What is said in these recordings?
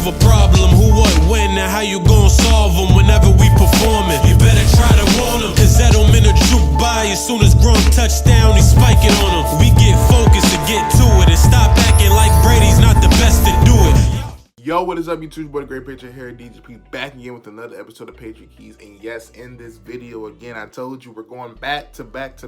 have a problem, who, what, when, and how you gon' solve them whenever we performing. You better try to warn them, cause Edelman will juke by as soon as Gronk touchdown, he's spiking on them. We get focused and get to it and stop acting like Brady's not the best to do it. Yo, what is up, YouTube? Boy, the Great Patriot here, DGP, back again with another episode of Patriot Keys. And yes, in this video again, I told you we're going back to back,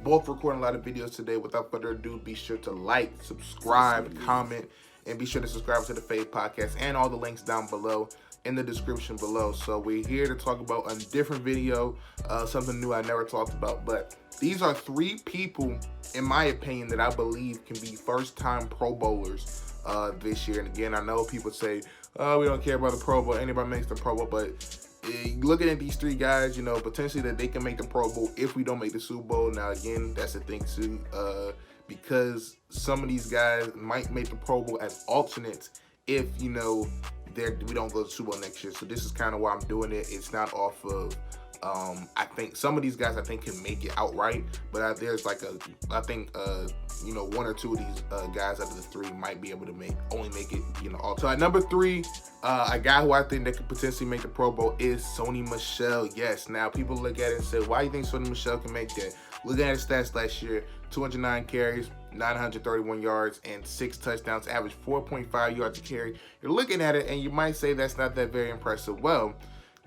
both recording a lot of videos today. Without further ado, be sure to like, subscribe, comment, and be sure to subscribe to the Fave Podcast and all the links down below in the description below. So we're here to talk about a different video, something new I never talked about. But these are three people, in my opinion, that I believe can be first-time Pro Bowlers this year. And again, I know people say, oh, we don't care about the Pro Bowl, anybody makes the Pro Bowl, but looking at these three guys, you know, potentially that they can make the Pro Bowl if we don't make the Super Bowl. Now again, that's the thing too, because some of these guys might make the Pro Bowl as alternates if, you know, we don't go to the Super Bowl next year. So this is kind of why I'm doing it. It's not off of I think some of these guys can make it outright, but there's like you know, one or two of these guys out of the three might be able to only make it, you know, all. So at number three, a guy who I think that could potentially make the Pro Bowl is Sony Michel. Yes, now people look at it and say, why do you think Sony Michel can make that? Looking at his stats last year, 209 carries, 931 yards, and 6 touchdowns, average 4.5 yards a carry. You're looking at it and you might say that's not that very impressive. Well,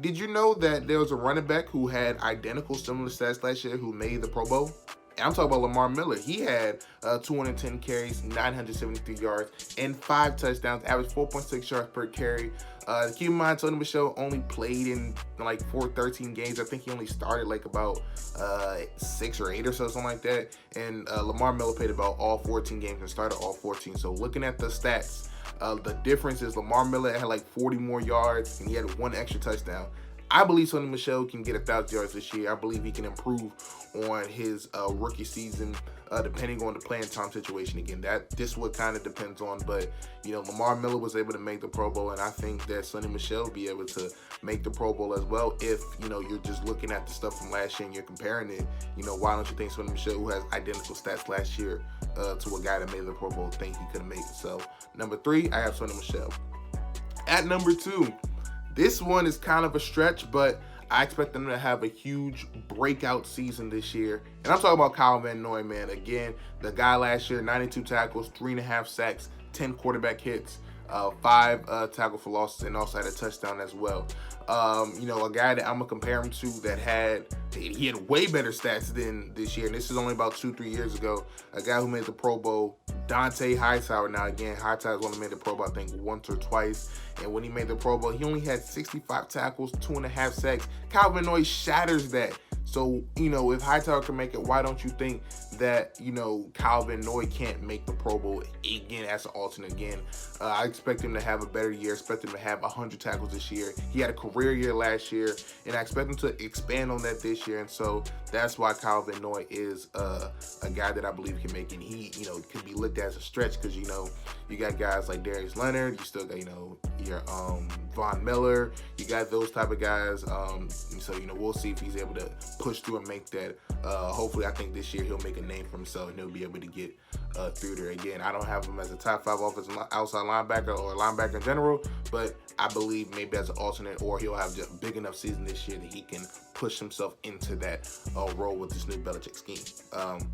did you know that there was a running back who had identical similar stats last year who made the Pro Bowl? I'm talking about Lamar Miller. He had 210 carries, 973 yards, and 5 touchdowns, average 4.6 yards per carry. Keep in mind, Sony Michel only played in like 13 games. I think he only started like about 6 or 8 or so, something like that. And Lamar Miller played about all 14 games and started all 14. So looking at the stats, the difference is Lamar Miller had like 40 more yards and he had 1 extra touchdown. I believe Sony Michel can get 1,000 yards this year. I believe he can improve on his rookie season, depending on the playing time situation. Again, this what kind of depends on, but you know, Lamar Miller was able to make the Pro Bowl, and I think that Sony Michel will be able to make the Pro Bowl as well. If you know, you're just looking at the stuff from last year and you're comparing it, you know, why don't you think Sony Michel, who has identical stats last year to a guy that made the Pro Bowl, think he could have made it? So number 3, I have Sony Michel. At number 2. This one is kind of a stretch, but I expect them to have a huge breakout season this year. And I'm talking about Kyle Van Noy, man. Again, the guy last year, 92 tackles, 3.5 sacks, 10 quarterback hits, 5 tackle for losses, and also had a touchdown as well. You know, a guy that I'm gonna compare him to that he had way better stats than this year, and this is only about 2-3 years ago. A guy who made the Pro Bowl, Dante Hightower. Now again, Hightower's only made the Pro Bowl I think once or twice, and when he made the Pro Bowl, he only had 65 tackles, 2.5 sacks. Kyle Van Noy shatters that. So, you know, if Hightower can make it, why don't you think that, you know, Kyle Van Noy can't make the Pro Bowl again as an alternate again? I expect him to have a better year. I expect him to have 100 tackles this year. He had a career year last year, and I expect him to expand on that this year. And so that's why Kyle Van Noy is a guy that I believe can make it. He, you know, can be looked at as a stretch because, you know, you got guys like Darius Leonard. You still got, you know, your Von Miller. You got those type of guys. And so, you know, we'll see if he's able to push through and make that. Hopefully, I think this year he'll make a name for himself and he'll be able to get through there. Again, I don't have him as a top 5 offensive outside linebacker or linebacker in general, but I believe maybe as an alternate, or he'll have just a big enough season this year that he can push himself into that role with this new Belichick scheme.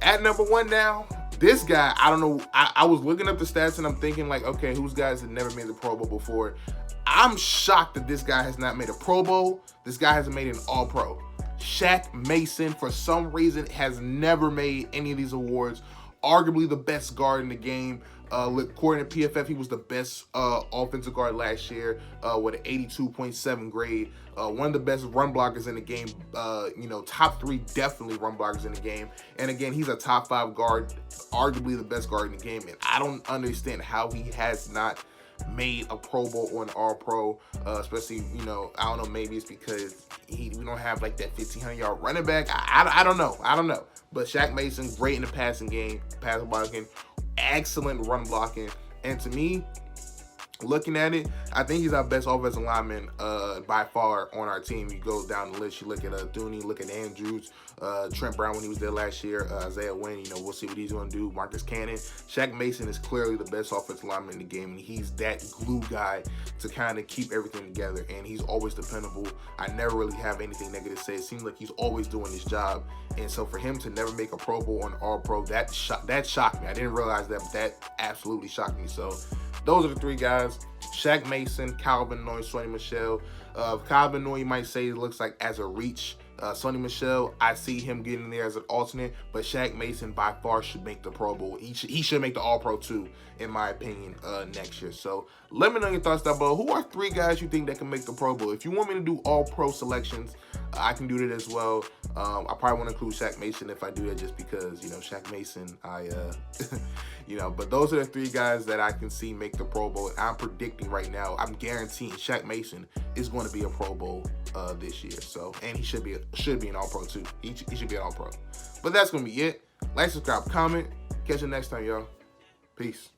At number 1 now, this guy, I don't know. I was looking up the stats and I'm thinking like, okay, who's guys that never made the Pro Bowl before? I'm shocked that this guy has not made a Pro Bowl. This guy hasn't made an All-Pro. Shaq Mason, for some reason, has never made any of these awards. Arguably the best guard in the game. According to PFF, he was the best offensive guard last year with an 82.7 grade. One of the best run blockers in the game. You know, top 3 definitely run blockers in the game. And again, he's a top 5 guard, arguably the best guard in the game. And I don't understand how he has not made a Pro Bowl or an All-Pro, especially, you know, I don't know, maybe it's because we don't have like that 1,500-yard running back. I don't know. But Shaq Mason, great in the passing game, pass blocking, excellent run blocking, and to me, looking at it, I think he's our best offensive lineman by far on our team. You go down the list, you look at Thuney, look at Andrews, Trent Brown when he was there last year, Isaiah Wynn, you know, we'll see what he's going to do. Marcus Cannon. Shaq Mason is clearly the best offensive lineman in the game, and he's that glue guy to kind of keep everything together, and he's always dependable. I never really have anything negative to say. It seems like he's always doing his job, and so for him to never make a Pro Bowl or an All-Pro, that shocked me. I didn't realize that, but that absolutely shocked me. So those are the three guys: Shaq Mason, Calvin Noy, Sonny Michel. Calvin Noy, you might say, looks like as a reach. Sonny Michel, I see him getting there as an alternate, but Shaq Mason by far should make the Pro Bowl. He should make the All-Pro too, in my opinion, next year. So let me know your thoughts down below. Who are three guys you think that can make the Pro Bowl? If you want me to do All-Pro selections, I can do that as well. I probably want to include Shaq Mason if I do that, just because, you know, Shaq Mason, you know, but those are the three guys that I can see make the Pro Bowl. I'm predicting right now, I'm guaranteeing Shaq Mason is going to be a Pro Bowl this year. So, and he should be an All-Pro too. He should be an All-Pro. But that's going to be it. Like, subscribe, comment. Catch you next time, y'all. Peace.